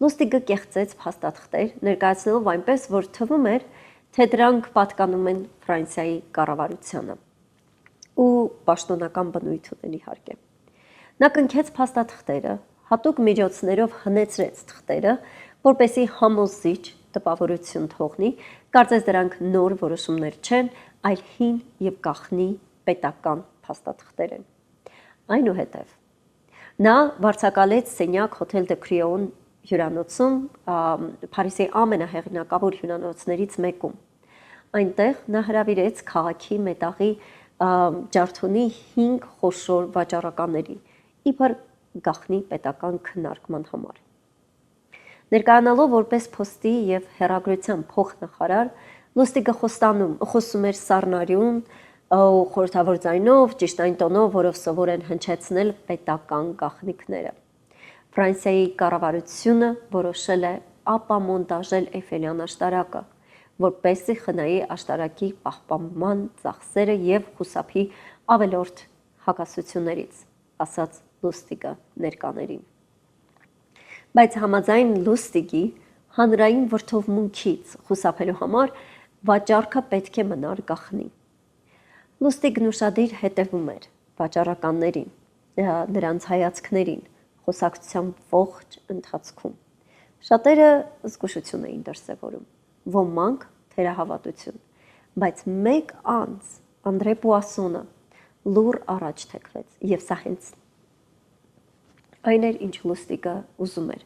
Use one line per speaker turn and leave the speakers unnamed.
Լուստիգը կեղծեց փաստաթղթեր, ներկայացնելով այնպես, որ թվում էր, թե դրանք պատկանում են Ֆրանսիայի կառավարությանը ու պաշտոնական բնույթ ունեն իհարկե։ Նա կնքեց փաստաթղթերը, հատուկ միջոցներով հնեցրեց թղթերը, որպեսզի համոզիչ տպավորություն թողնի, կարծես դրանք նոր որոշումներ չեն, այլ հին եւ գաղտնի պետական փաստաթղթեր են։ Այնուհետև նա վարձակալեց սենյակ հոթել դե Քրիոն հյուրանոցում, Փարիզի ամենահեղինակավոր հյուրանոցներից մեկում։ Այնտեղ նա հրավիրեց քաղաքի մետաղի ջարդունի 5 խոշոր վաճառականների, իբր գաղտնի պետական քննարկման համար։ Ներկայանալով որպես փոստի եւ հեռագրության փոխնախարար, Լուստիգը խոսում էր սառնարյուն ու խորհրդավոր ձայնով, ճիշտ այն տոնով, որով սովոր են հնչեցնել պետական գաղտնիքները։ Ֆրանսիայի կառավարությունը որոշել է ապամոնտաժել Էյֆելյան աշտարակը, որպեսզի խնայի աշտարակի պահպանման ծախսերը եւ խուսափի ավելորդ հակասություններից, ասաց Լուստիգը ներկաներին։ Բայց համաձայն Լուստիգի հանրային վրդովմունքից խուսափելու համար վաճառքը պետք է մնար գաղտնի։ Լուստիգն ուշադիր հետևում էր վաճառականներին, նրանց հայացքներին, խոսակցության ողջ ընթացքում։ Շատերը զգուշություն էին դրսևորում, ոմանք թերահավատություն, բայց մեկ անձ Անդրե Պուասոնը լուռ առաջ թեքվեց, եւ սա հենց այն էր, ինչ Լուստիգը ուզում էր,